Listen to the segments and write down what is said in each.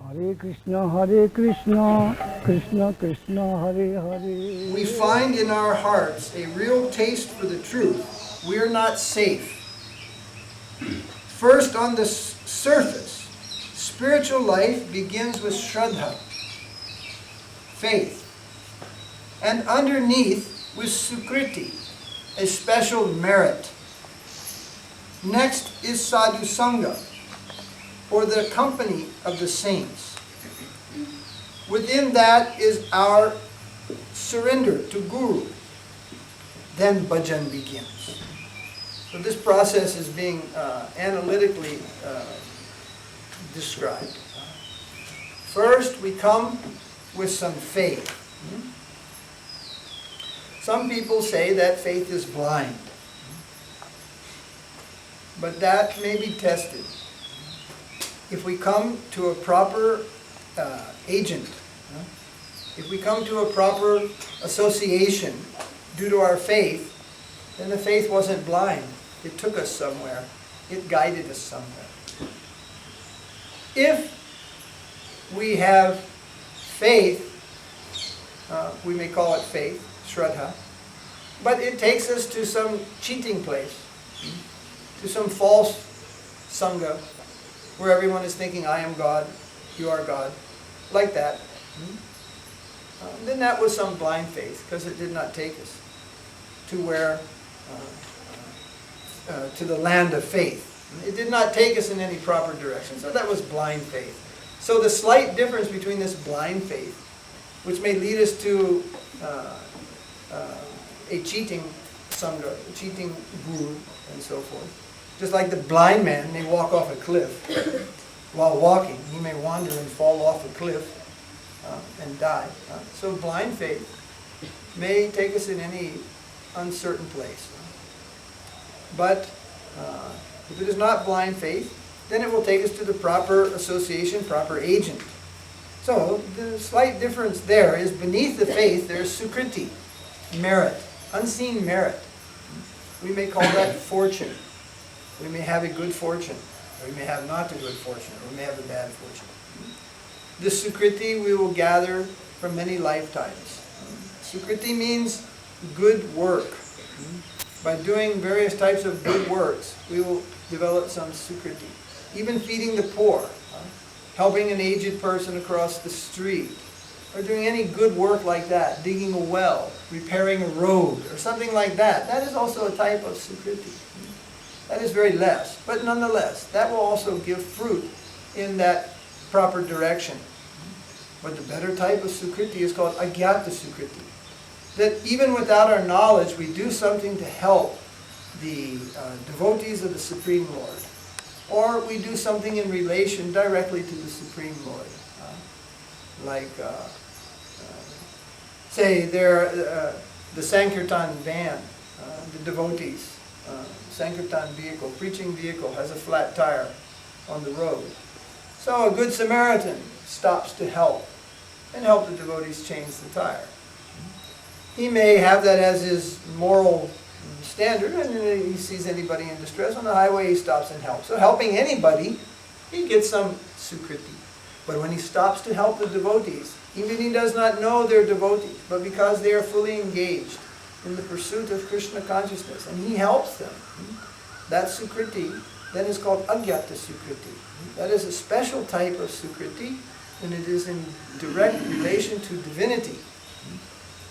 Hare Krishna, Krishna Krishna, Hare Hare. We find in our hearts a real taste for the truth. We are not safe. First, on the surface, spiritual life begins with Shraddha, faith, and underneath with Sukriti, a special merit. Next is Sadhu Sangha, or the company of the saints. Within that is our surrender to Guru. Then bhajan begins. So this process is being analytically described. First, we come with some faith. Some people say that faith is blind. But that may be tested. If we come to a proper agent, if we come to a proper association due to our faith, then the faith wasn't blind. It took us somewhere. It guided us somewhere. If we have faith, we may call it faith, Shraddha, but it takes us to some cheating place, to some false Sangha, where everyone is thinking, I am God, you are God, like that. Then that was some blind faith, because it did not take us to where, to the land of faith. It did not take us in any proper direction, so that was blind faith. So the slight difference between this blind faith, which may lead us to a cheating Sangha, a cheating Guru, and so forth. Just like the blind man may walk off a cliff while walking. He may wander and fall off a cliff and die. So blind faith may take us in any uncertain place. But if it is not blind faith, then it will take us to the proper association, proper agent. So the slight difference there is beneath the faith there is Sukriti, merit, unseen merit. We may call that fortune. We may have a good fortune, or we may have not a good fortune, or we may have a bad fortune. This Sukriti we will gather from many lifetimes. Sukriti means good work. By doing various types of good works, we will develop some Sukriti. Even feeding the poor, helping an aged person across the street, or doing any good work like that, digging a well, repairing a road, or something like that. That is also a type of Sukriti. That is very less, but nonetheless, that will also give fruit in that proper direction. But the better type of Sukriti is called agyata Sukriti. That even without our knowledge, we do something to help the devotees of the Supreme Lord. Or we do something in relation directly to the Supreme Lord. Say the Sankirtan van, the devotees. Sankirtan vehicle, preaching vehicle, has a flat tire on the road. So a good Samaritan stops to help and help the devotees change the tire. He may have that as his moral standard, and he sees anybody in distress on the highway, he stops and helps. So helping anybody, he gets some Sukriti. But when he stops to help the devotees, even he does not know they're devotees, but because they are fully engaged in the pursuit of Krishna consciousness, and he helps them, that Sukriti then is called agyata Sukriti. That is a special type of Sukriti, and it is in direct relation to divinity.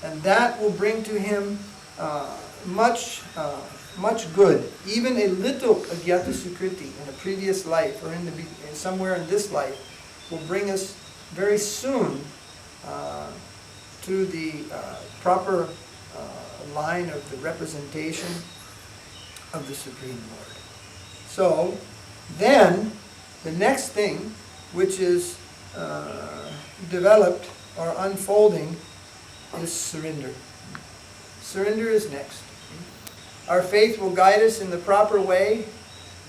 And that will bring to him much good. Even a little agyata Sukriti in a previous life, or somewhere in this life, will bring us very soon to the proper line of the representation of the Supreme Lord. So, then, the next thing which is developed or unfolding is surrender. Surrender is next. Our faith will guide us in the proper way,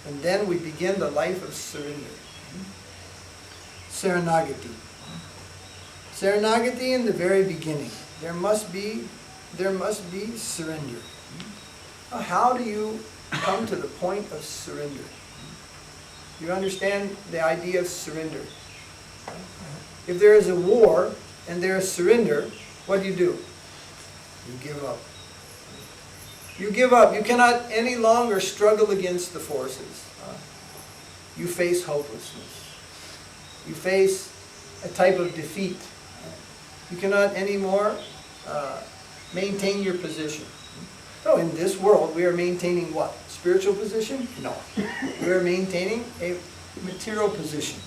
and then we begin the life of surrender. Saranagati. Saranagati in the very beginning. There must be surrender. Now, how do you come to the point of surrender? You understand the idea of surrender. If there is a war and there is surrender, what do? You give up. You give up. You cannot any longer struggle against the forces. You face hopelessness. You face a type of defeat. You cannot anymore maintain your position. So in this world, we are maintaining what? Spiritual position? No. We are maintaining a material position.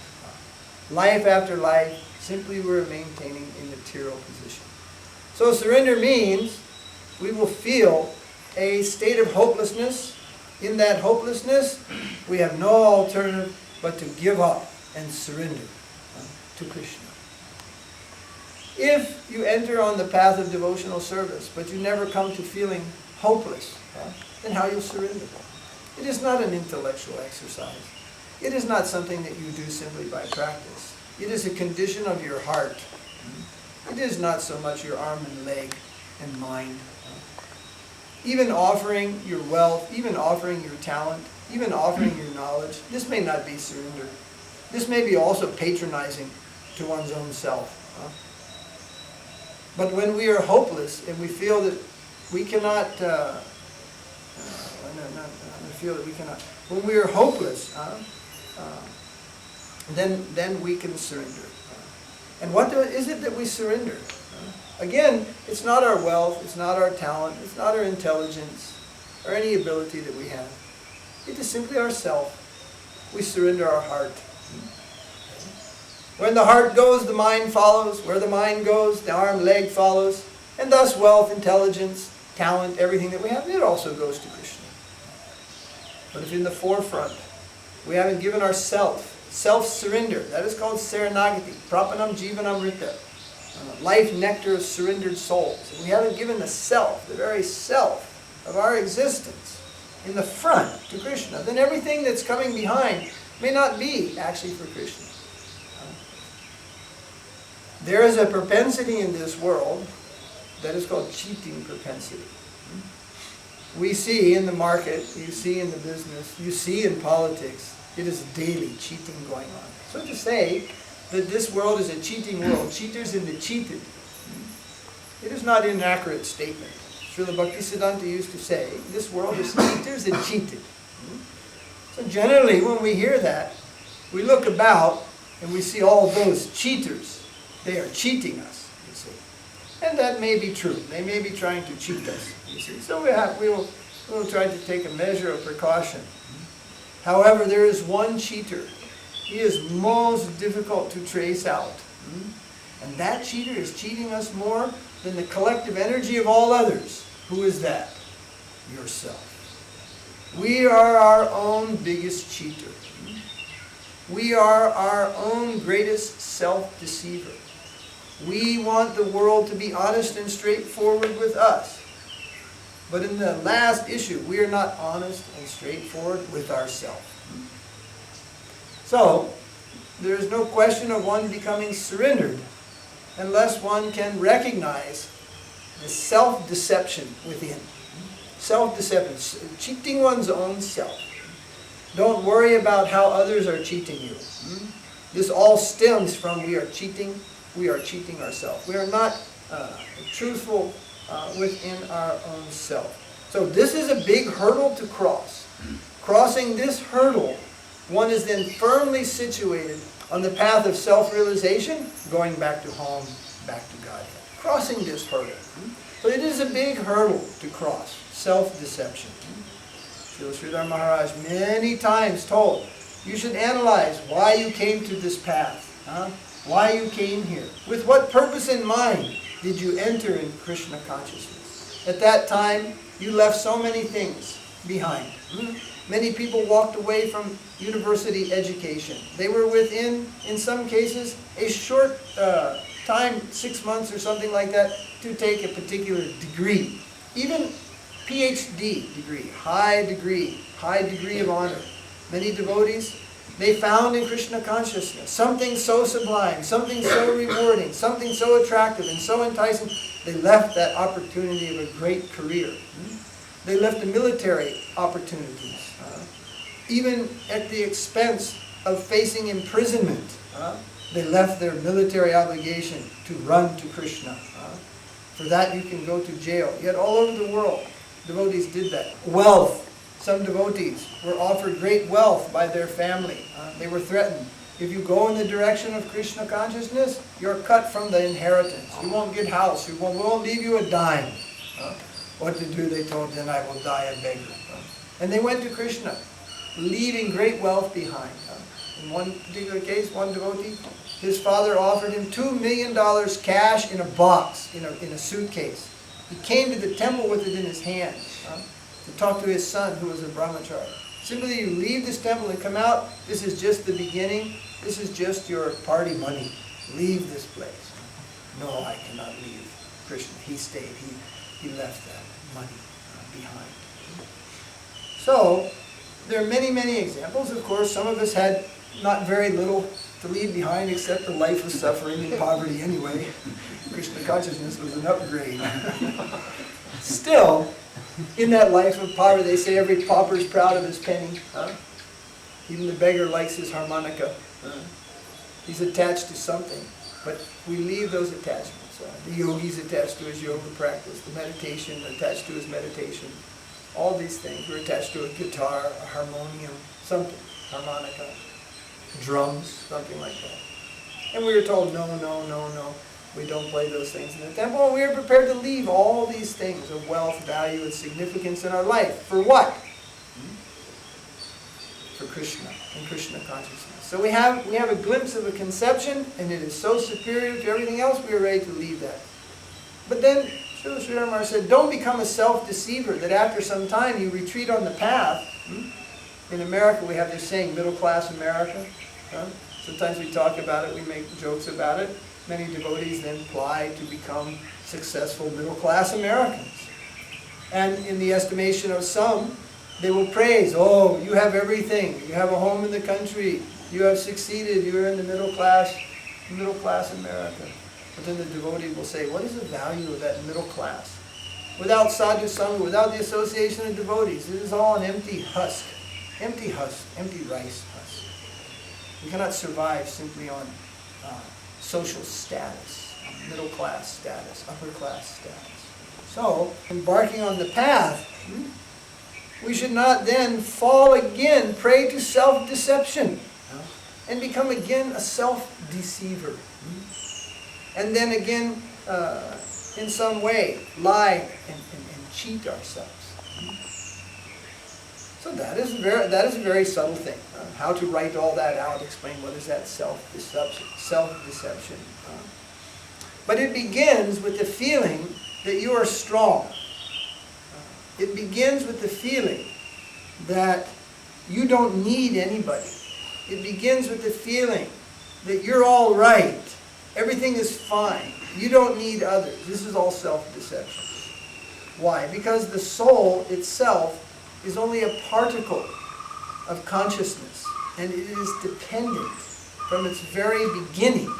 Life after life, simply we're maintaining a material position. So surrender means we will feel a state of hopelessness. In that hopelessness, we have no alternative but to give up and surrender to Krishna. If you enter on the path of devotional service, but you never come to feeling hopeless, then how you'll surrender? It is not an intellectual exercise. It is not something that you do simply by practice. It is a condition of your heart. It is not so much your arm and leg and mind. Even offering your wealth, even offering your talent, even offering your knowledge, this may not be surrender. This may be also patronizing to one's own self. But when we are hopeless and we feel that we cannot, when we are hopeless, then we can surrender. And what is it that we surrender? Again, it's not our wealth, it's not our talent, it's not our intelligence, or any ability that we have. It is simply ourself. We surrender our heart. When the heart goes, the mind follows. Where the mind goes, the arm, leg follows. And thus wealth, intelligence, talent, everything that we have, it also goes to Krishna. But if in the forefront, we haven't given ourself, self-surrender, that is called Saranagati, Prapanam Jivanam Rita, life nectar of surrendered souls. And we haven't given the self, the very self of our existence, in the front to Krishna, then everything that's coming behind may not be actually for Krishna. There is a propensity in this world that is called cheating propensity. We see in the market, you see in the business, you see in politics, it is daily cheating going on. So to say that this world is a cheating world, cheaters and the cheated, it is not an inaccurate statement. Srila Bhaktisiddhanta used to say, this world is cheaters and cheated. So generally when we hear that, we look about and we see all those cheaters. They are cheating us, you see. And that may be true. They may be trying to cheat us, you see. So we will try to take a measure of precaution. However, there is one cheater. He is most difficult to trace out. And that cheater is cheating us more than the collective energy of all others. Who is that? Yourself. We are our own biggest cheater. We are our own greatest self-deceiver. We want the world to be honest and straightforward with us. But in the last issue, we are not honest and straightforward with ourselves. So, there is no question of one becoming surrendered unless one can recognize the self-deception within. Self-deception, cheating one's own self. Don't worry about how others are cheating you. This all stems from we are cheating ourselves. We are not truthful within our own self. So this is a big hurdle to cross. Crossing this hurdle, one is then firmly situated on the path of self-realization, going back to home, back to Godhead. Crossing this hurdle. So it is a big hurdle to cross, self-deception. Srila Maharaj many times told, you should analyze why you came to this path. Why you came here. With what purpose in mind did you enter in Krishna consciousness? At that time, you left so many things behind. Many people walked away from university education. They were within, in some cases, a short time, 6 months or something like that, to take a particular degree. Even PhD degree, high degree of honor. Many devotees, they found in Krishna consciousness something so sublime, something so rewarding, something so attractive and so enticing, they left that opportunity of a great career. They left the military opportunities, even at the expense of facing imprisonment. They left their military obligation to run to Krishna. For that you can go to jail. Yet all over the world, devotees did that. Wealth. Some devotees were offered great wealth by their family. They were threatened. If you go in the direction of Krishna consciousness, you're cut from the inheritance. You won't get house. We won't leave you a dime. What to do, they told, then I will die a beggar. And they went to Krishna, leaving great wealth behind. In one particular case, one devotee, his father offered him $2 million cash in a box, in a suitcase. He came to the temple with it in his hand to talk to his son, who was a brahmachari. Simply, you leave this temple and come out. This is just the beginning. This is just your party money. Leave this place. No, I cannot leave. Krishna, he stayed. He left that money behind. So, there are many, many examples. Of course, some of us had not very little to leave behind except a life of suffering and poverty anyway. Krishna consciousness was an upgrade. Still, in that life of poverty, they say every pauper is proud of his penny. Even the beggar likes his harmonica. He's attached to something. But we leave those attachments. The yogi's attached to his yoga practice. The meditation attached to his meditation. All these things. We're attached to a guitar, a harmonium, something. Harmonica, drums, something like that. And we were told, no, no, no, no. We don't play those things in the temple. We are prepared to leave all these things of wealth, value, and significance in our life. For what? For Krishna and Krishna consciousness. So we have a glimpse of a conception, and it is so superior to everything else, we are ready to leave that. But then Srila Sridhara said, don't become a self-deceiver, that after some time you retreat on the path. In America we have this saying, middle-class America. Sometimes we talk about it, we make jokes about it. Many devotees then apply to become successful middle-class Americans. And in the estimation of some, they will praise, oh, you have everything. You have a home in the country. You have succeeded. You are in the middle class America. But then the devotee will say, what is the value of that middle class? Without sadhu sangha, without the association of devotees, it is all an empty husk. Empty husk, empty rice husk. We cannot survive simply on social status, middle class status, upper class status. So, embarking on the path, we should not then fall again prey to self-deception and become again a self-deceiver. And then again, in some way, lie and cheat ourselves. So that is a very subtle thing. How to write all that out, explain what is that self-deception. But it begins with the feeling that you are strong. It begins with the feeling that you don't need anybody. It begins with the feeling that you're all right. Everything is fine. You don't need others. This is all self-deception. Why? Because the soul itself is only a particle of consciousness, and it is dependent from its very beginning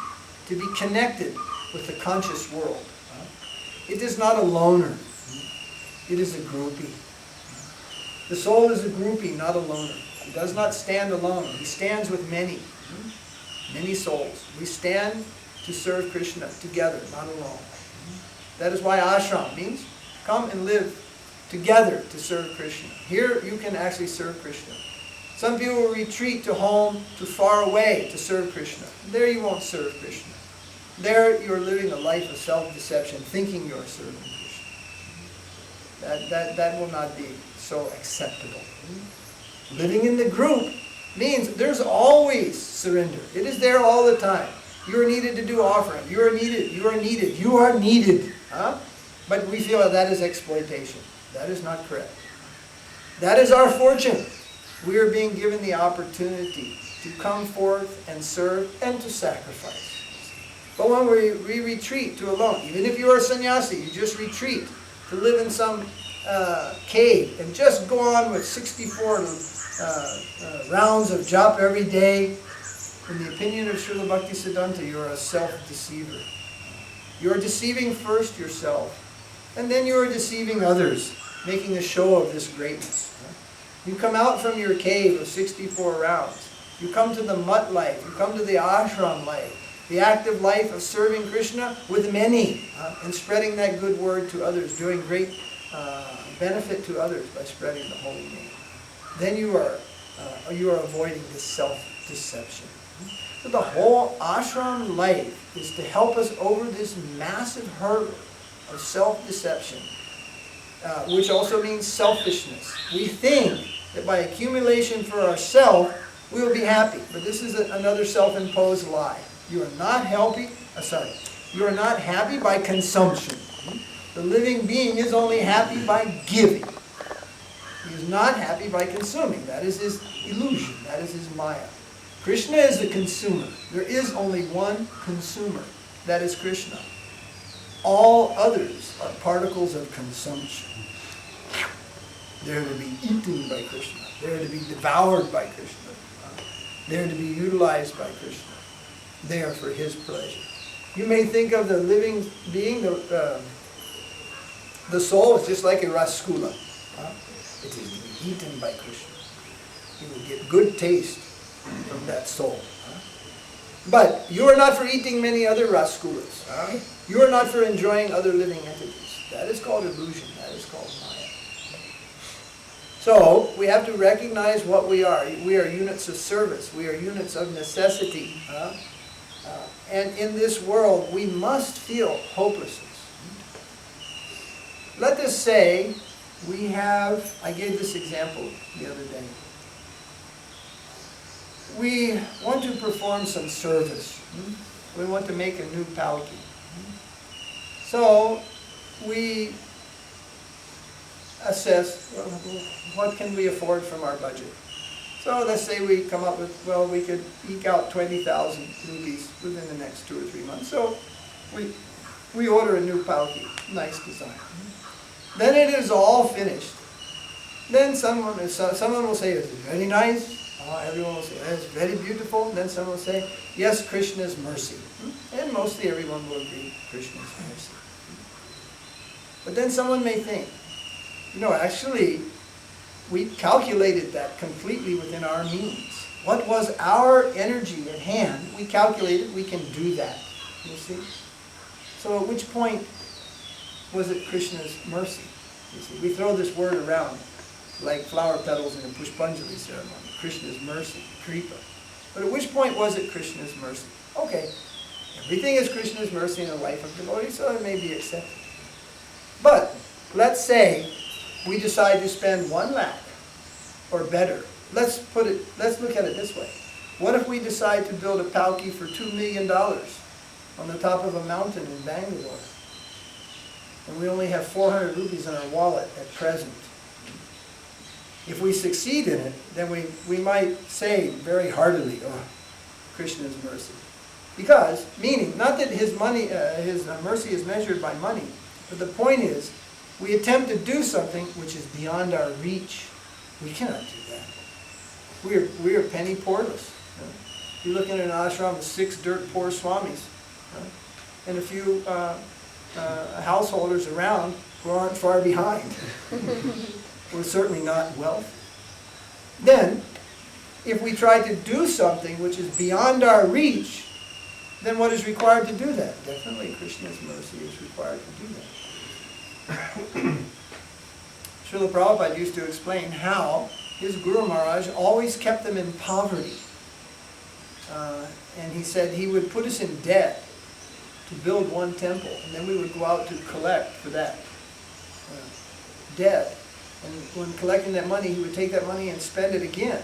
to be connected with the conscious world. It is not a loner. It is a groupie. The soul is a groupie, not a loner. He does not stand alone. He stands with many souls. We stand to serve Krishna together, not alone. That is why ashram means come and live together to serve Krishna. Here you can actually serve Krishna. Some people will retreat to home, to far away to serve Krishna. There you won't serve Krishna. There you are living a life of self-deception, thinking you are serving Krishna. That will not be so acceptable. Living in the group means there's always surrender. It is there all the time. You are needed to do offering. You are needed. You are needed. You are needed. But we feel that is exploitation. That is not correct. That is our fortune. We are being given the opportunity to come forth and serve and to sacrifice. But when we retreat to alone, even if you are a sannyasi, you just retreat to live in some cave and just go on with 64 rounds of japa every day. In the opinion of Srila Bhakti Siddhanta, you are a self-deceiver. You are deceiving first yourself, and then you are deceiving others, making a show of this greatness. You come out from your cave of 64 rounds. You come to the mutt life. You come to the ashram life. The active life of serving Krishna with many and spreading that good word to others, doing great benefit to others by spreading the holy name. Then you are avoiding this self-deception. So the whole ashram life is to help us over this massive hurdle of self-deception, which also means selfishness. We think that by accumulation for ourselves, we will be happy. But this is another self-imposed lie. You are not you are not happy by consumption. The living being is only happy by giving. He is not happy by consuming. That is his illusion. That is his maya. Krishna is the consumer. There is only one consumer. That is Krishna. All others are particles of consumption. They are to be eaten by Krishna. They are to be devoured by Krishna. They are to be utilized by Krishna. They are for his pleasure. You may think of the living being, the soul is just like a rasgula. It is to be eaten by Krishna. You will get good taste from that soul. But you are not for eating many other rasgulas. You are not for enjoying other living entities. That is called illusion. That is called maya. So, we have to recognize what we are. We are units of service. We are units of necessity. And in this world, we must feel hopelessness. Let us say we have, I gave this example the other day. We want to perform some service. We want to make a new palki. So we assess, well, what can we afford from our budget? So let's say we come up with, well, we could eke out 20,000 rupees within the next 2 or 3 months. So we order a new palki, nice design. Then it is all finished. Then someone will say, it's very nice. Everyone will say, it's very beautiful. Then someone will say, yes, Krishna's mercy. And mostly everyone will agree, Krishna's mercy. But then someone may think, actually, we calculated that completely within our means. What was our energy at hand, we calculated we can do that. You see? So at which point was it Krishna's mercy? You see, we throw this word around like flower petals in a Pushpanjali ceremony. Krishna's mercy, kripa. But at which point was it Krishna's mercy? Okay, everything is Krishna's mercy in the life of devotee, so it may be accepted. But let's say we decide to spend 1 lakh or better. Let's look at it this way. What if we decide to build a palki for $2 million on the top of a mountain in Bangalore? And we only have 400 rupees in our wallet at present. If we succeed in it, then we might say very heartily, oh, Krishna's mercy. Because, meaning, not that his mercy is measured by money, but the point is, we attempt to do something which is beyond our reach. We cannot do that. We are penny poorless. You're looking at an ashram with 6 dirt poor swamis, and a few householders around who aren't far behind. We're certainly not wealthy. Then, if we try to do something which is beyond our reach, then what is required to do that? Definitely Krishna's mercy is required to do that. Srila Prabhupada used to explain how his Guru Maharaj always kept them in poverty. And he said he would put us in debt to build 1 temple, and then we would go out to collect for that debt. And when collecting that money, he would take that money and spend it again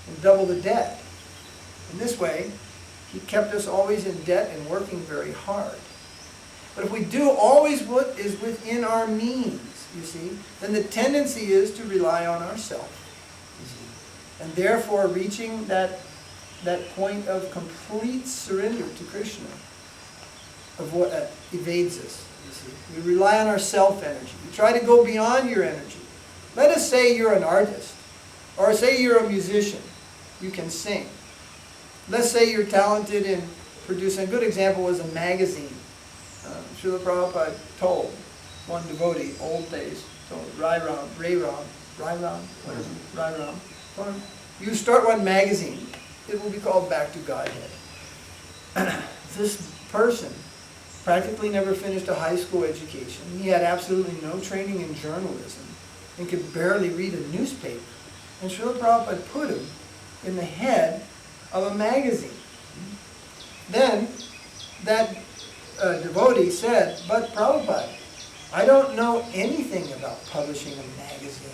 and double the debt. In this way, he kept us always in debt and working very hard. But if we do always what is within our means, you see, then the tendency is to rely on ourselves. And therefore reaching that point of complete surrender to Krishna of what evades us. You see. We rely on our self-energy. We try to go beyond your energy. Let us say you're an artist, or say you're a musician. You can sing. Let's say you're talented in producing. A good example was a magazine. Srila Prabhupada told one devotee, old days, told Rai Ram, you start one magazine. It will be called Back to Godhead. This person practically never finished a high school education. He had absolutely no training in journalism and could barely read a newspaper. And Srila Prabhupada put him in the head of a magazine. Then that devotee said, "But Prabhupada, I don't know anything about publishing a magazine."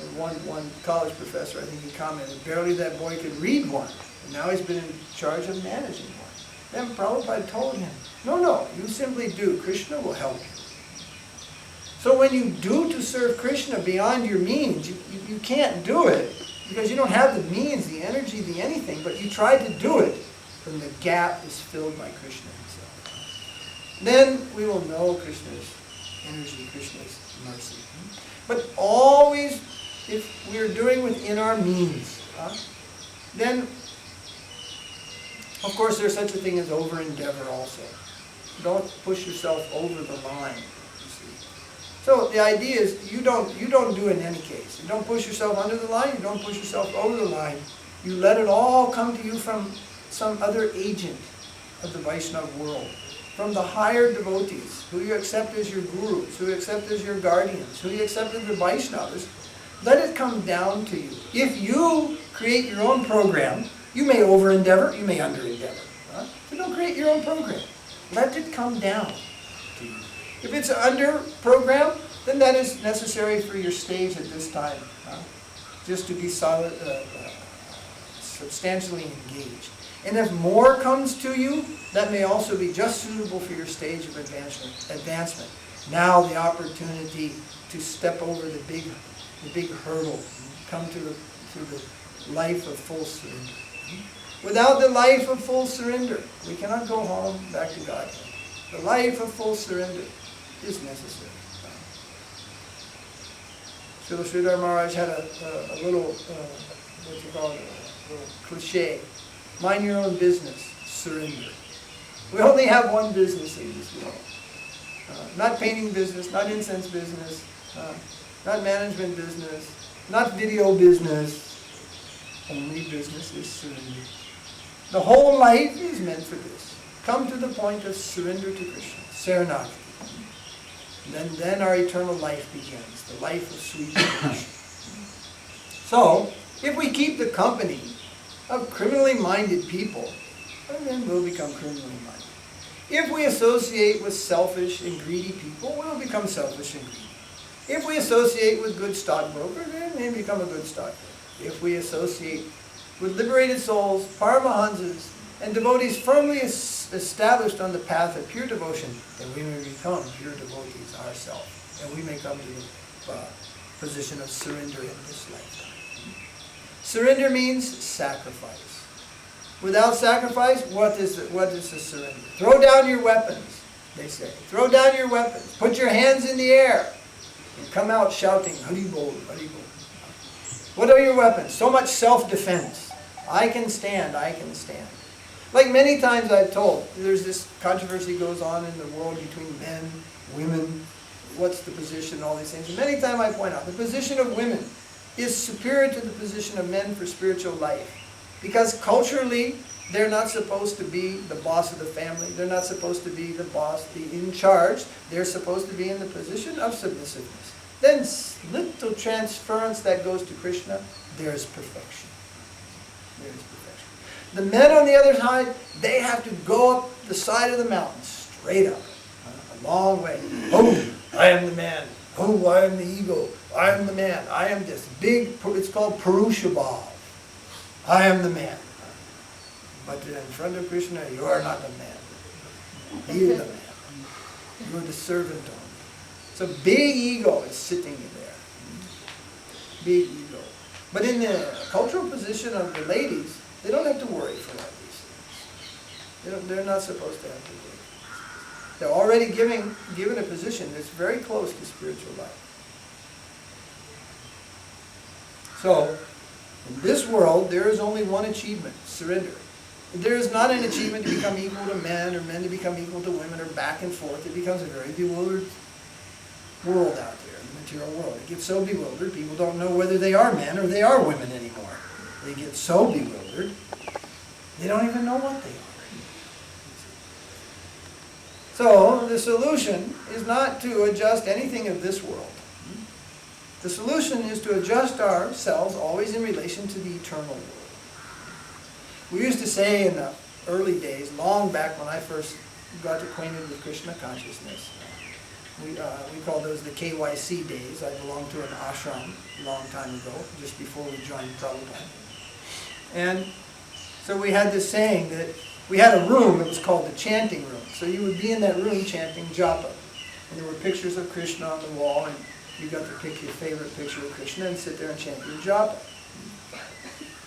And one college professor, I think he commented, barely that boy could read one. And now he's been in charge of managing one. Then Prabhupada told him, no, you simply do. Krishna will help you. So when you do to serve Krishna beyond your means, you can't do it because you don't have the means, the energy, the anything, but you try to do it, then the gap is filled by Krishna himself. Then we will know Krishna's energy, Krishna's mercy. But always, if we're doing within our means, then, of course, there's such a thing as over-endeavor also. Don't push yourself over the line, you see. So the idea is you don't do it in any case. You don't push yourself under the line, you don't push yourself over the line. You let it all come to you from some other agent of the Vaishnava world. From the higher devotees, who you accept as your gurus, who you accept as your guardians, who you accept as the Vaishnavas. Let it come down to you. If you create your own program, you may over-endeavor, you may under-endeavor. So don't create your own program. Let it come down to you. If it's under program, then that is necessary for your stage at this time, just to be solid, substantially engaged. And if more comes to you, that may also be just suitable for your stage of advancement. Now the opportunity to step over the big hurdle, come to the life of full surrender. Without the life of full surrender, we cannot go home back to God. The life of full surrender is necessary. Srila Sridhara Maharaj had a little, what you call it, a little cliche. Mind your own business, surrender. We only have one business in this world. Not painting business, not incense business, not management business, not video business. Only business is surrender. The whole life is meant for this. Come to the point of surrender to Krishna, Saranagati. Then our eternal life begins, the life of sweet devotion. So, if we keep the company of criminally minded people, then we'll become criminally minded. If we associate with selfish and greedy people, we'll become selfish and greedy. If we associate with good stockbrokers, then we'll become a good stockbroker. If we associate with liberated souls, paramahansas, and devotees firmly established on the path of pure devotion, then we may become pure devotees ourselves, and we may come to the position of surrender in this lifetime. Surrender means sacrifice. Without sacrifice, what is the surrender? Throw down your weapons, they say. Throw down your weapons. Put your hands in the air and come out shouting, Hari Bol, Hari Bol. What are your weapons? So much self-defense. I can stand, I can stand. Like many times I've told, there's this controversy goes on in the world between men, women, what's the position, all these things. And many times I point out, the position of women is superior to the position of men for spiritual life. Because culturally, they're not supposed to be the boss of the family. They're not supposed to be the boss, the in charge. They're supposed to be in the position of submissiveness. Then little transference that goes to Krishna, there's perfection. There's perfection. The men on the other side, they have to go up the side of the mountain, straight up, a long way. Oh, I am the man. Oh, I am the ego. I am the man. I am this big, it's called Purusha Bhav. I am the man. But in front of Krishna, you are not the man. He is the man. You are the servant only. So big ego is sitting in there. Big ego. But in the cultural position of the ladies, they don't have to worry for all these things. They're not supposed to have to worry. They're already given a position that's very close to spiritual life. So, in this world, there is only one achievement, surrender. There is not an achievement to become equal to men or men to become equal to women or back and forth. It becomes a very bewildered world out there, the material world. It gets so bewildered, people don't know whether they are men or they are women anymore. They get so bewildered. They don't even know what they are. So the solution is not to adjust anything of this world. The solution is to adjust ourselves always in relation to the eternal world. We used to say in the early days, long back when I first got acquainted with Krishna consciousness, we call those the KYC days. I belonged to an ashram a long time ago, just before we joined Prabhupada. And so we had this saying that we had a room, it was called the chanting room. So you would be in that room chanting japa. And there were pictures of Krishna on the wall, and you got to pick your favorite picture of Krishna and sit there and chant your japa.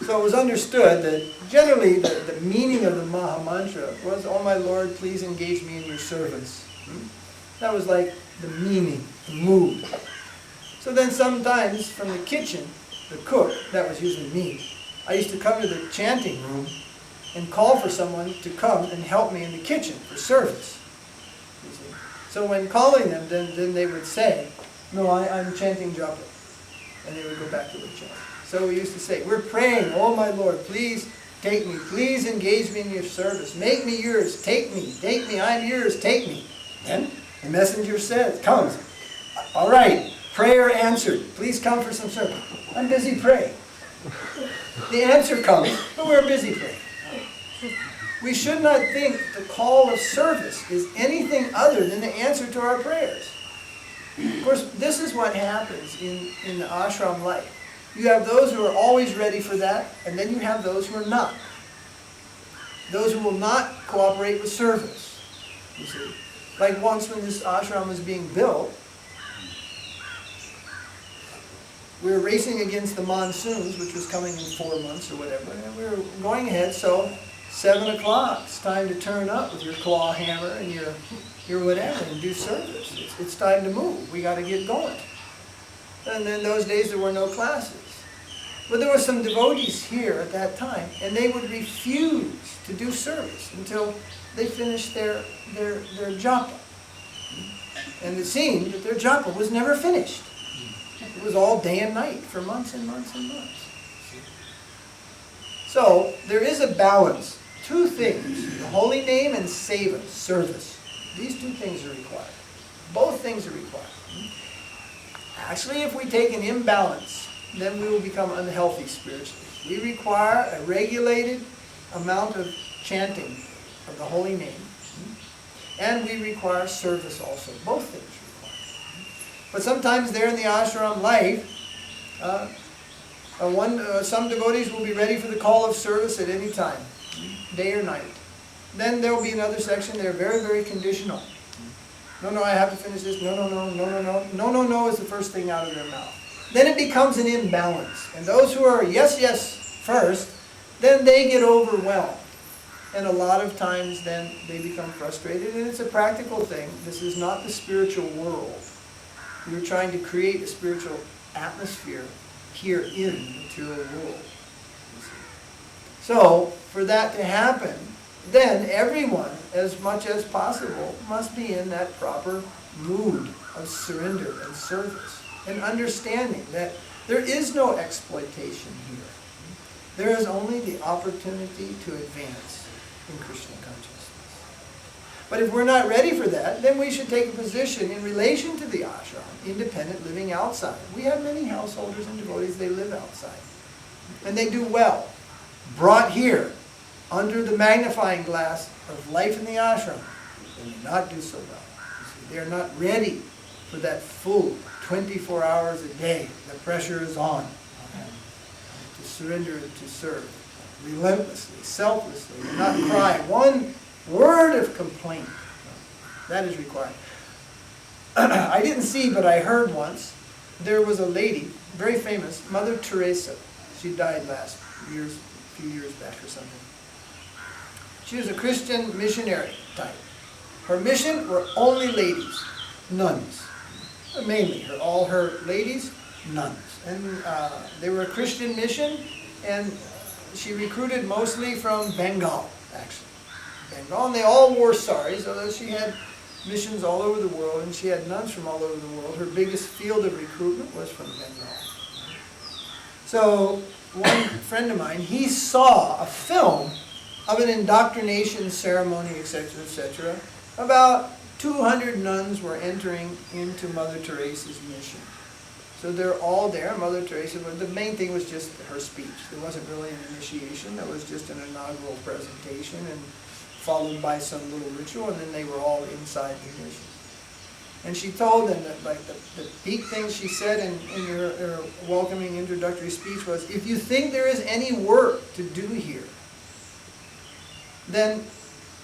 So it was understood that generally the meaning of the Maha Mantra was, "Oh my Lord, please engage me in your service." That was like the meaning, the mood. So then sometimes from the kitchen, the cook, that was usually me, I used to come to the chanting room and call for someone to come and help me in the kitchen for service. You see. So when calling them, then they would say, "No, I'm chanting japa." And they would go back to the chant. So we used to say, "We're praying, oh my Lord, please take me. Please engage me in your service. Make me yours. Take me. Take me. I'm yours. Take me." Then the messenger comes. "All right, prayer answered. Please come for some service." "I'm busy praying." The answer comes, but we're busy praying. We should not think the call of service is anything other than the answer to our prayers. Of course, this is what happens in the ashram life. You have those who are always ready for that, and then you have those who are not. Those who will not cooperate with service. You see, like once when this ashram was being built, we were racing against the monsoons, which was coming in 4 months or whatever, and we were going ahead, so 7 o'clock, it's time to turn up with your claw hammer and your whatever and do service. It's time to move. We got to get going. And in those days there were no classes. But there were some devotees here at that time, and they would refuse to do service until they finished their japa. And it seemed that their japa was never finished. It was all day and night for months and months and months. So there is a balance. 2 things, the holy name and seva, service. These 2 things are required. Both things are required. Actually, if we take an imbalance, then we will become unhealthy spiritually. We require a regulated amount of chanting of the holy name, and we require service also. Both things required. But sometimes there in the ashram life, some devotees will be ready for the call of service at any time, day or night. Then there will be another section, they're very, very conditional. No, I have to finish this. No is the first thing out of their mouth. Then it becomes an imbalance. And those who are yes first, then they get overwhelmed. And a lot of times then they become frustrated, and it's a practical thing. This is not the spiritual world. We're trying to create a spiritual atmosphere here in the material world. So, for that to happen, then everyone, as much as possible, must be in that proper mood of surrender and service, and understanding that there is no exploitation here. There is only the opportunity to advance in Krishna consciousness. But if we're not ready for that, then we should take a position in relation to the ashram, independent living outside. We have many householders and devotees, they live outside. And they do well. Brought here, under the magnifying glass of life in the ashram, they may not do so well. You see, they're not ready for that full 24 hours a day. The pressure is on. To surrender and to serve relentlessly, selflessly, and not cry one word of complaint. That is required. I didn't see, but I heard once, there was a lady, very famous, Mother Teresa. She died a few years back or something. She was a Christian missionary type. Her mission were only ladies, nuns. Mainly, all her ladies, nuns. And they were a Christian mission, and she recruited mostly from Bengal, actually. Bengal, and they all wore saris, although she had missions all over the world, and she had nuns from all over the world. Her biggest field of recruitment was from Bengal. So, one friend of mine, he saw a film of an indoctrination ceremony, etc., etc., about 200 nuns were entering into Mother Teresa's mission. So they're all there. Mother Teresa, the main thing was just her speech. There wasn't really an initiation. There was just an inaugural presentation and followed by some little ritual, and then they were all inside the mission. And she told them that, like, the big thing she said in her welcoming introductory speech was, if you think there is any work to do here, then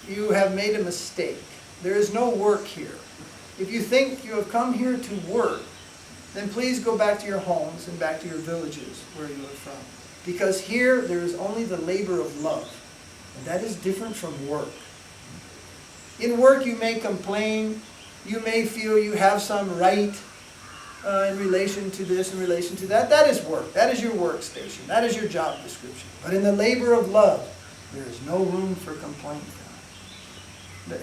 you have made a mistake. There is no work here. If you think you have come here to work, then please go back to your homes and back to your villages where you are from. Because here there is only the labor of love. And that is different from work. In work you may complain, you may feel you have some right in relation to this, in relation to that. That is work. That is your workstation. That is your job description. But in the labor of love, there is no room for complaint.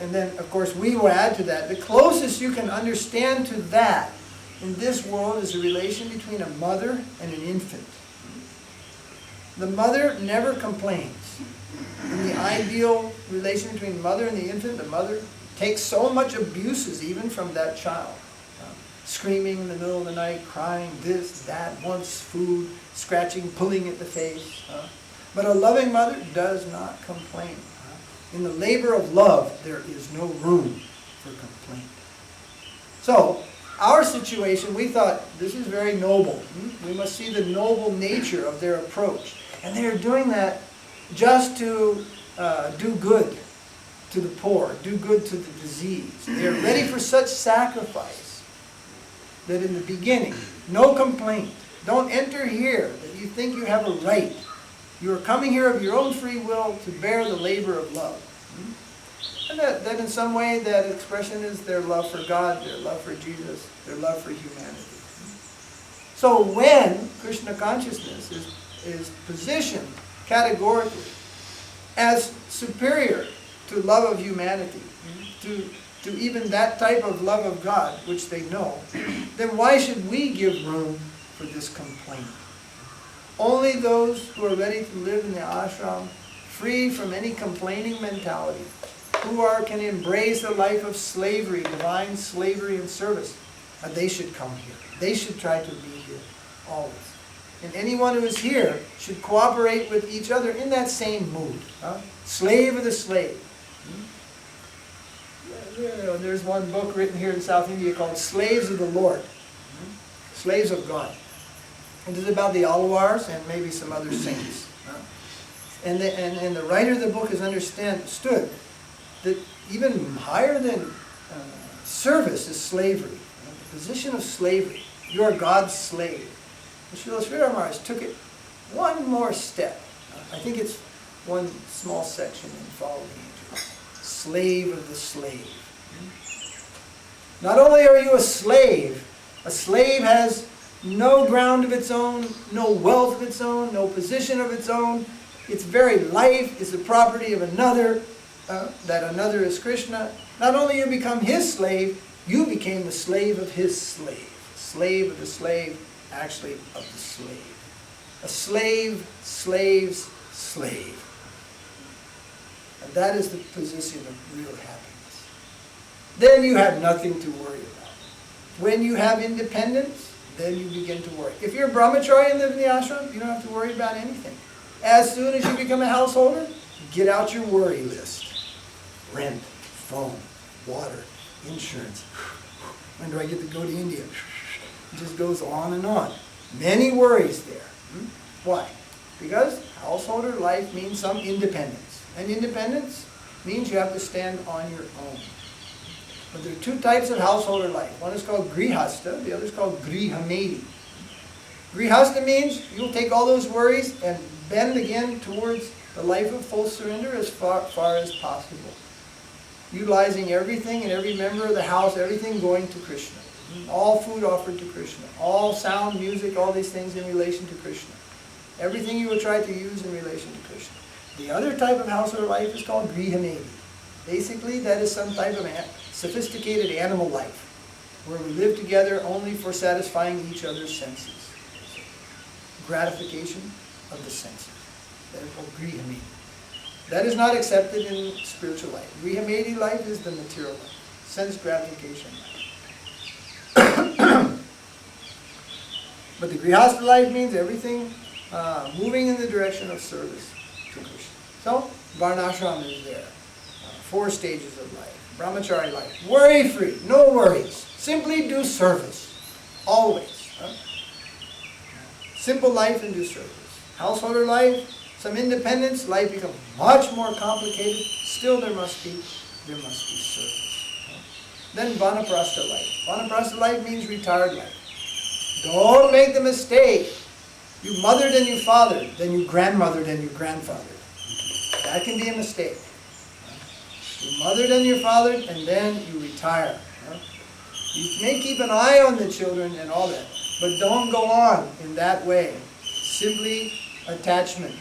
And then, of course, we will add to that. The closest you can understand to that in this world is the relation between a mother and an infant. The mother never complains. In the ideal relation between the mother and the infant, the mother takes so much abuses even from that child. Screaming in the middle of the night, crying, this, that, wants food, scratching, pulling at the face. But a loving mother does not complain. In the labor of love, there is no room for complaint. So, our situation, we thought, this is very noble. We must see the noble nature of their approach. And they are doing that just to do good to the poor, do good to the diseased. They are ready for such sacrifice that in the beginning, no complaint. Don't enter here that you think you have a right. You are coming here of your own free will to bear the labor of love. And that in some way, that expression is their love for God, their love for Jesus, their love for humanity. So when Krishna consciousness is positioned categorically as superior to love of humanity, to even that type of love of God, which they know, then why should we give room for this complaint? Only those who are ready to live in the ashram, free from any complaining mentality, who can embrace a life of slavery, divine slavery and service, they should come here. They should try to be here always. And anyone who is here should cooperate with each other in that same mood. Slave of the slave. There's one book written here in South India called Slaves of the Lord. Slaves of God. It is about the Alwars and maybe some other saints. And the writer of the book has understood that even higher than service is slavery. The position of slavery. You are God's slave. And Srila Sridhara Maharaj took it one more step. I think it's one small section in Following Angels. Slave of the slave. Not only are you a slave has no ground of its own, no wealth of its own, no position of its own. Its very life is the property of another, that another is Krishna. Not only you become his slave, you became the slave of his slave. Slave of the slave, actually of the slave. A slave, slave's slave. And that is the position of real happiness. Then you have nothing to worry about. When you have independence, then you begin to worry. If you're a brahmachari and live in the ashram, you don't have to worry about anything. As soon as you become a householder, get out your worry list. Rent, phone, water, insurance. When do I get to go to India? It just goes on and on. Many worries there. Why? Because householder life means some independence. And independence means you have to stand on your own. But there are two types of householder life. One is called Grihasta, the other is called Grihamedhi. Grihasta means you'll take all those worries and bend again towards the life of full surrender as far as possible. Utilizing everything and every member of the house, everything going to Krishna. All food offered to Krishna. All sound, music, all these things in relation to Krishna. Everything you will try to use in relation to Krishna. The other type of household life is called Grihamedhi. Basically, that is some type of sophisticated animal life, where we live together only for satisfying each other's senses. Gratification of the senses. That is called Grihamedhi. That is not accepted in spiritual life. Grihamedhi life is the material life, sense gratification life. But the Grihasta life means everything moving in the direction of service to Krishna. So, Varnashram is there. 4 stages of life. Brahmachari life. Worry-free, no worries. Simply do service. Always. Simple life and do service. Householder life, some independence, life becomes much more complicated. Still there must be service. Then Vanaprastha life. Vanaprastha life means retired life. Don't make the mistake. You mothered and you fathered, then you grandmothered and you grandfathered. That can be a mistake. You mothered and you fathered, and then you retire. You may keep an eye on the children and all that, but don't go on in that way. Simply attachment.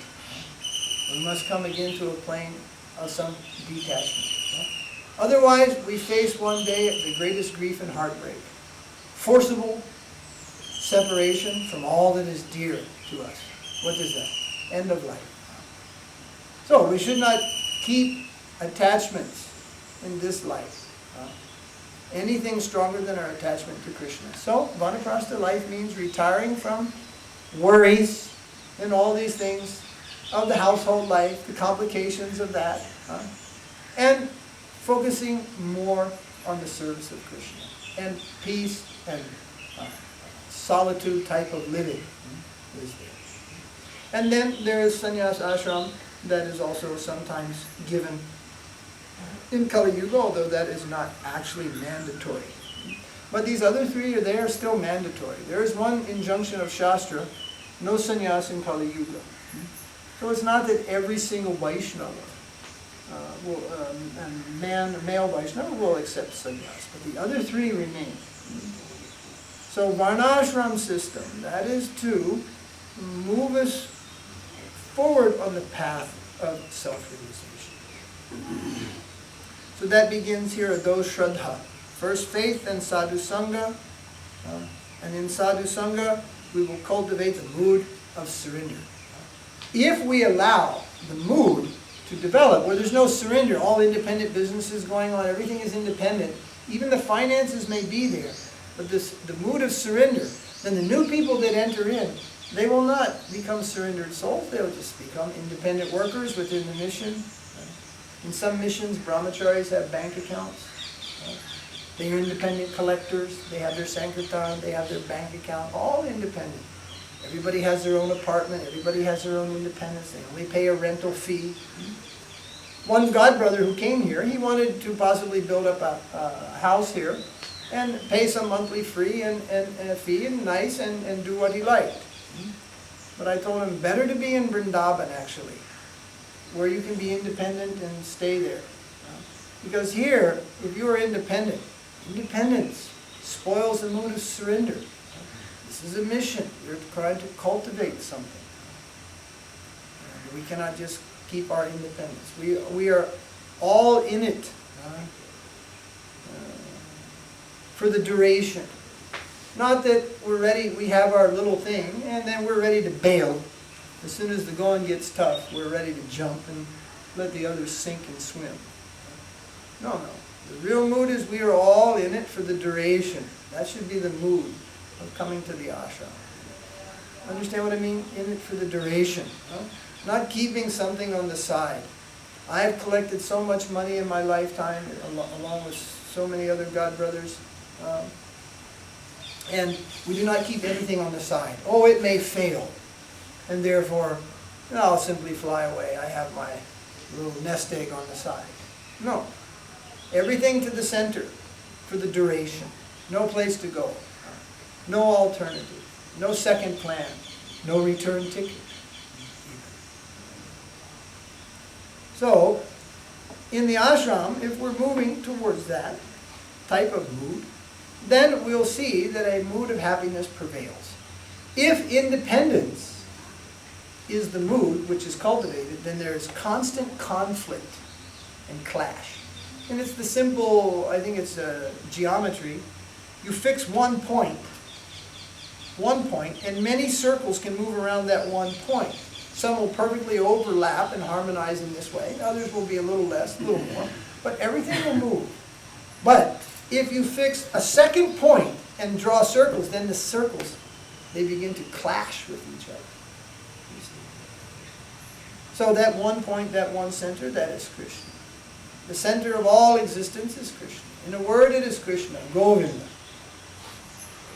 We must come again to a plane of some detachment. Otherwise, we face one day the greatest grief and heartbreak. Forcible separation from all that is dear to us. What is that? End of life. So, we should not keep attachments in this life. Anything stronger than our attachment to Krishna. So, Vanaprastha life means retiring from worries and all these things of the household life, the complications of that, and focusing more on the service of Krishna, and peace and solitude type of living is there. And then there is sannyas ashram that is also sometimes given in Kali Yuga, although that is not actually mandatory. But these other 3 they are still mandatory. There is one injunction of Shastra, no sannyas in Kali Yuga. So it's not that every single Vaishnava and male Vaishnava will accept sannyas, but the other 3 remain. So Varnashram system, that is to move us forward on the path of self-realization. So that begins here, Ado Shraddha. First faith, then Sadhu Sangha. And in Sadhu Sangha, we will cultivate the mood of surrender. If we allow the mood to develop, where there's no surrender, all independent businesses going on, everything is independent, even the finances may be there, but the mood of surrender, then the new people that enter in, they will not become surrendered souls, they'll just become independent workers within the mission. In some missions, brahmacharis have bank accounts. They are independent collectors. They have their sankirtan. They have their bank account. All independent. Everybody has their own apartment. Everybody has their own independence. They only pay a rental fee. One godbrother who came here, he wanted to possibly build up a house here and pay some monthly fee and a fee and nice and do what he liked. But I told him, better to be in Vrindavan actually, where you can be independent and stay there. Because here, if you are independent, independence spoils the mood of surrender. This is a mission. You're trying to cultivate something. And we cannot just keep our independence. We are all in it for the duration. Not that we're ready, we have our little thing, and then we're ready to bail. As soon as the going gets tough, we're ready to jump and let the others sink and swim. No. The real mood is we are all in it for the duration. That should be the mood of coming to the ashram. Understand what I mean? In it for the duration. Not keeping something on the side. I have collected so much money in my lifetime, along with so many other godbrothers. And we do not keep anything on the side. Oh, it may fail. And therefore, I'll simply fly away. I have my little nest egg on the side. No. Everything to the center for the duration. No place to go. No alternative. No second plan. No return ticket. So, in the ashram, if we're moving towards that type of mood, then we'll see that a mood of happiness prevails. If independence is the mood which is cultivated, then there is constant conflict and clash. And it's the simple, I think it's geometry. You fix one point, and many circles can move around that one point. Some will perfectly overlap and harmonize in this way. Others will be a little less, a little more. But everything will move. But if you fix a second point and draw circles, then the circles, they begin to clash with each other. You see? So that one point, that one center, that is Krishna. The center of all existence is Krishna. In a word, it is Krishna, Govinda.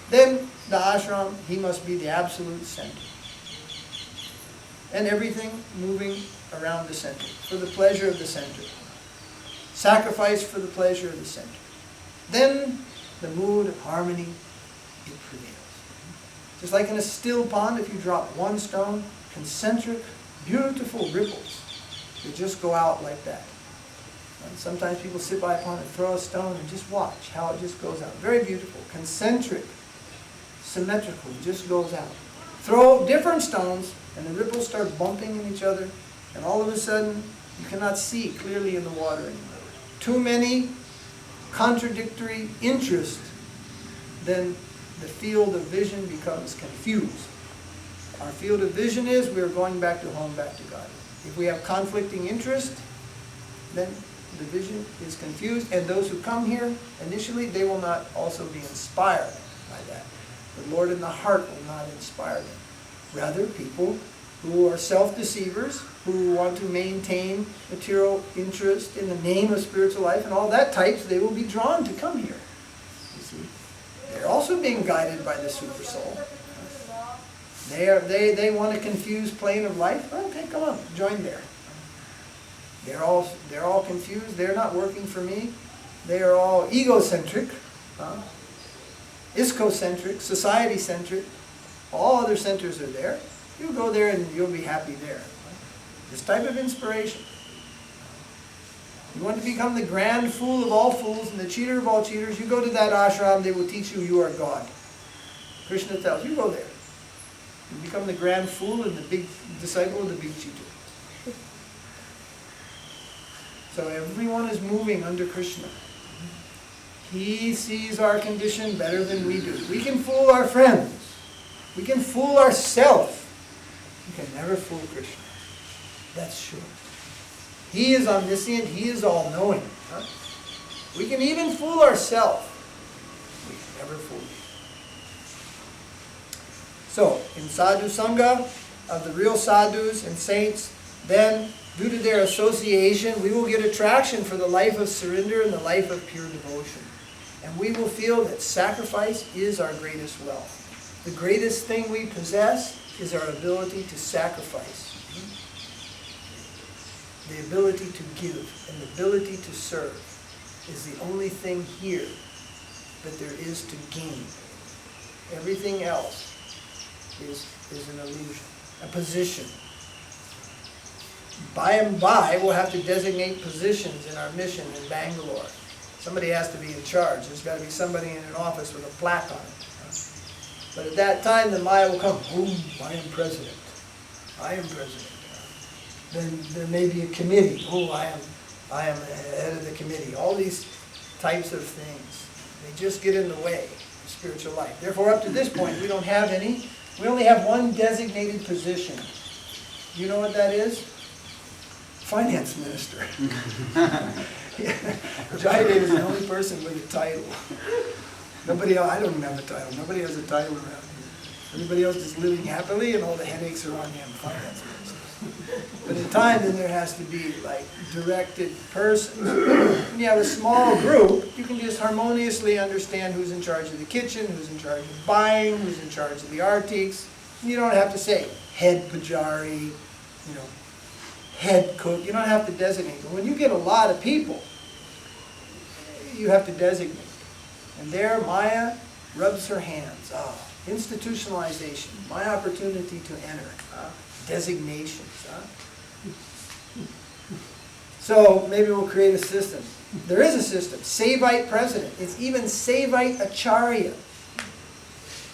Then the ashram, he must be the absolute center. And everything moving around the center, for the pleasure of the center. Sacrifice for the pleasure of the center. Then the mood of harmony, it prevails. Just like in a still pond, if you drop one stone, concentric, beautiful ripples, they just go out like that. And sometimes people sit by a pond and throw a stone and just watch how it just goes out. Very beautiful, concentric, symmetrical, just goes out. Throw different stones and the ripples start bumping in each other, and all of a sudden you cannot see clearly in the water anymore. Too many contradictory interests, then the field of vision becomes confused. Our field of vision is we are going back to home, back to God. If we have conflicting interest, then the vision is confused, and those who come here initially, they will not also be inspired by that. The Lord in the heart will not inspire them. Rather, people who are self-deceivers, who want to maintain material interest in the name of spiritual life and all that types, they will be drawn to come here. You see, they're also being guided by the super soul. They want a confused plane of life. Okay, come on, join there. They're all confused. They're not working for me. They are all egocentric, iskocentric, society-centric. All other centers are there. You go there and you'll be happy there. This type of inspiration. You want to become the grand fool of all fools and the cheater of all cheaters, you go to that ashram, they will teach you you are God. Krishna tells you, go there. You become the grand fool and the big disciple of the big cheater. So everyone is moving under Krishna. He sees our condition better than we do. We can fool our friends. We can fool ourselves. We can never fool Krishna. That's sure. He is omniscient. He is all-knowing. We can even fool ourselves. We can never fool him. So, in sadhu sangha, of the real sadhus and saints, then, due to their association, we will get attraction for the life of surrender and the life of pure devotion. And we will feel that sacrifice is our greatest wealth. The greatest thing we possess is our ability to sacrifice. The ability to give and the ability to serve is the only thing here that there is to gain. Everything else is an illusion, a position. By and by, we'll have to designate positions in our mission in Bangalore. Somebody has to be in charge. There's got to be somebody in an office with a plaque on it. But at that time, the Maya will come, boom, I am president. I am president. Then there may be a committee. Oh, I am the head of the committee. All these types of things, they just get in the way of spiritual life. Therefore, up to this point, we don't have any. We only have one designated position. You know what that is? Finance minister. Jayadev is the only person with a title. Nobody else, I don't even have a title. Nobody has a title around here. Everybody else is living happily and all the headaches are on him, finance minister. But in time, then there has to be like directed persons. When you have a small group, you can just harmoniously understand who's in charge of the kitchen, who's in charge of buying, who's in charge of the artiques. You don't have to say head pujari, head cook. You don't have to designate. But when you get a lot of people, you have to designate. And there Maya rubs her hands. Institutionalization, my opportunity to enter. Designations. So maybe we'll create a system. There is a system. Sevite president. It's even Sevite Acharya.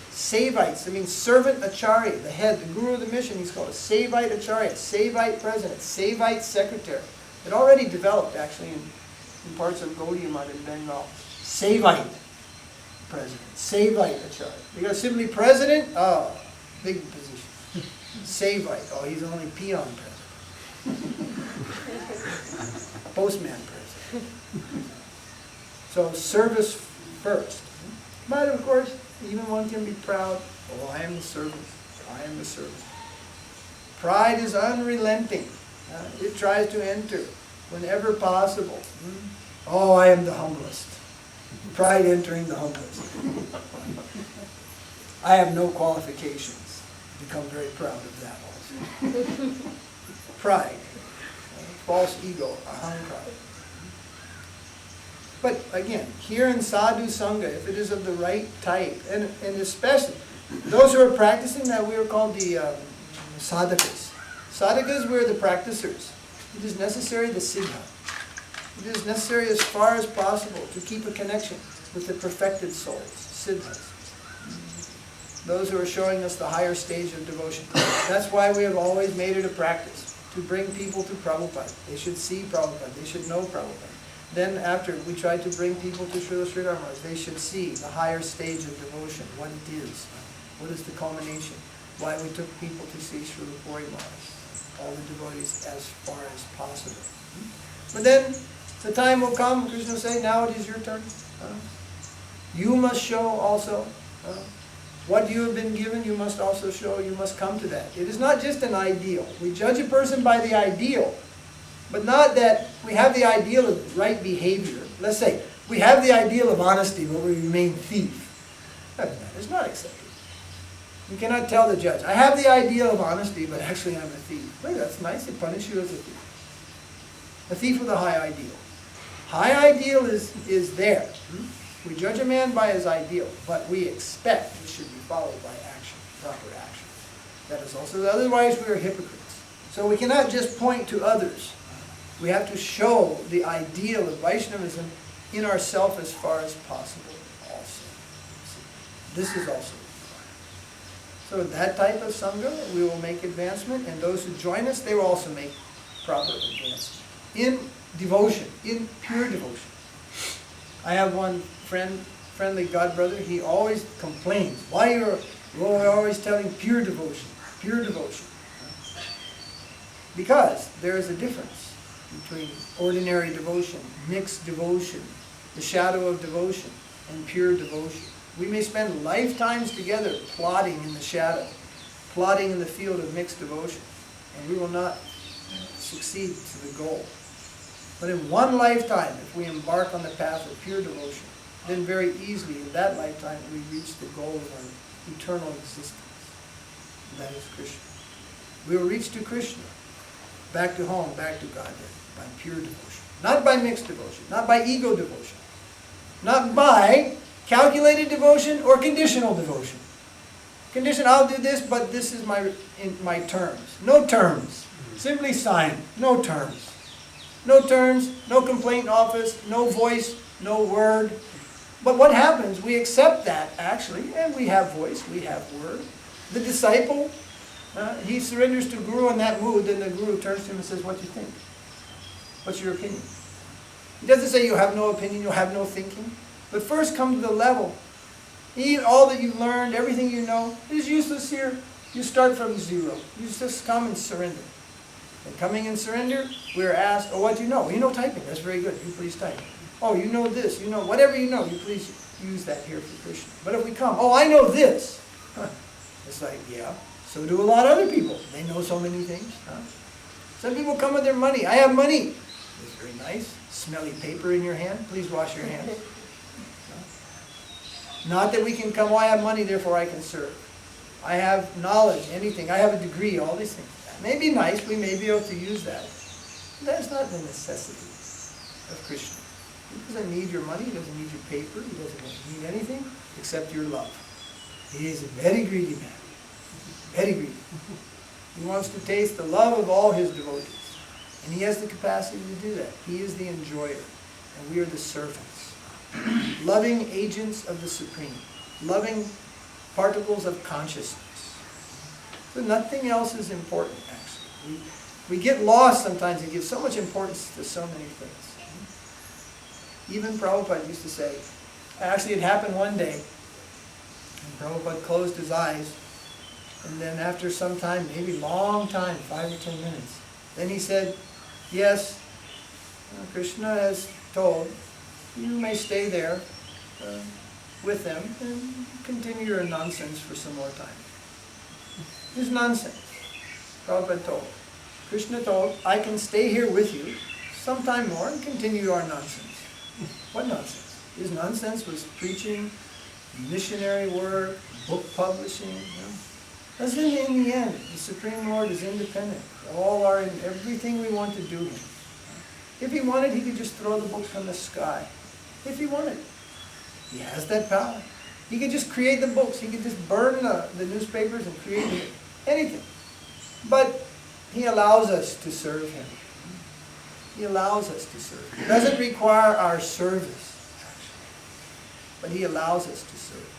Sevites, I mean servant Acharya, the head, the guru of the mission, he's called a Sevite Acharya, Sevite president, Sevite secretary. It already developed actually in parts of Gaudiya Math in Bengal. Sevite president, Sevite Acharya. You got simply president, big position. Sevite, oh, he's only peon present. Postman present. So service first. But of course, even one can be proud. Oh, I am the service. I am the service. Pride is unrelenting. It tries to enter whenever possible. Oh, I am the humblest. Pride entering the humblest. I have no qualifications. Become very proud of that also. Pride. False ego, ahankara. But again, here in sadhu sangha, if it is of the right type, and especially those who are practicing that, we are called the sadhakas. Sadhakas, we're the practicers. It is necessary, the siddha. It is necessary as far as possible to keep a connection with the perfected souls, siddhas. Those who are showing us the higher stage of devotion. That's why we have always made it a practice to bring people to Prabhupada. They should see Prabhupada. They should know Prabhupada. Then after, we try to bring people to Srila Sridhara Maharaj. They should see the higher stage of devotion, what it is. What is the culmination? Why we took people to see Srila Puri Maharaj. All the devotees as far as possible. But then, the time will come, Krishna will say, now it is your turn. You must show also. What you have been given, you must also show. You must come to that. It is not just an ideal. We judge a person by the ideal, but not that we have the ideal of right behavior. Let's say, we have the ideal of honesty, but we remain thief. That is not accepted. You cannot tell the judge, I have the ideal of honesty, but actually I'm a thief. Well, that's nice, they punish you as a thief. A thief with a high ideal. High ideal is there. We judge a man by his ideal, but we expect it should be followed by action, proper action. That is also, otherwise we are hypocrites. So we cannot just point to others. We have to show the ideal of Vaishnavism in ourselves as far as possible also. This is also required. So that type of Sangha, we will make advancement, and those who join us, they will also make proper advancement. In devotion, in pure devotion. I have one friendly God brother, he always complains, why you're always telling pure devotion, pure devotion. Because there is a difference between ordinary devotion, mixed devotion, the shadow of devotion, and pure devotion. We may spend lifetimes together plodding in the shadow, plodding in the field of mixed devotion, and we will not succeed to the goal. But in one lifetime, if we embark on the path of pure devotion, then very easily in that lifetime we reach the goal of our eternal existence. And that is Krishna. We will reach to Krishna, back to home, back to Godhead, by pure devotion. Not by mixed devotion, not by ego devotion, not by calculated devotion or conditional devotion. Condition, I'll do this, but this is my terms. No terms. Simply sign. No terms. No terms, no complaint office, no voice, no word. But what happens? We accept that, actually, and we have voice, we have word. The disciple, he surrenders to Guru in that mood, then the Guru turns to him and says, what do you think? What's your opinion? He doesn't say you have no opinion, you have no thinking. But first come to the level. All that you've learned, everything you know, is useless here. You start from zero. You just come and surrender. And coming in surrender, we are asked, oh, what do you know? You know typing. That's very good. You please type. Oh, you know this. You know whatever you know. You please use that here for Krishna. But if we come, oh, I know this. It's like, yeah. So do a lot of other people. They know so many things. Some people come with their money. I have money. It's very nice. Smelly paper in your hand. Please wash your hands. Not that we can come, oh, I have money, therefore I can serve. I have knowledge, anything. I have a degree, all these things. That may be nice. We may be able to use that. That's not the necessity of Krishna. He doesn't need your money. He doesn't need your paper. He doesn't need anything except your love. He is a very greedy man. Very greedy. He wants to taste the love of all his devotees. And he has the capacity to do that. He is the enjoyer. And we are the servants. Loving agents of the Supreme. Loving particles of consciousness. So nothing else is important, actually. We get lost sometimes and give so much importance to so many things. Even Prabhupada used to say, actually it happened one day, and Prabhupada closed his eyes, And then after some time, maybe long time, 5 or 10 minutes, then he said, yes, Krishna has told, you may stay there with them and continue your nonsense for some more time. It's nonsense. Prabhupada told. Krishna told, I can stay here with you sometime more and continue our nonsense. What nonsense? His nonsense was preaching, missionary work, book publishing. That's in the end, the Supreme Lord is independent. All are in everything we want to do here. If he wanted, he could just throw the books from the sky. If he wanted. He has that power. He could just create the books. He could just burn the newspapers and create anything. But he allows us to serve him. He allows us to serve him. It doesn't require our service, but he allows us to serve.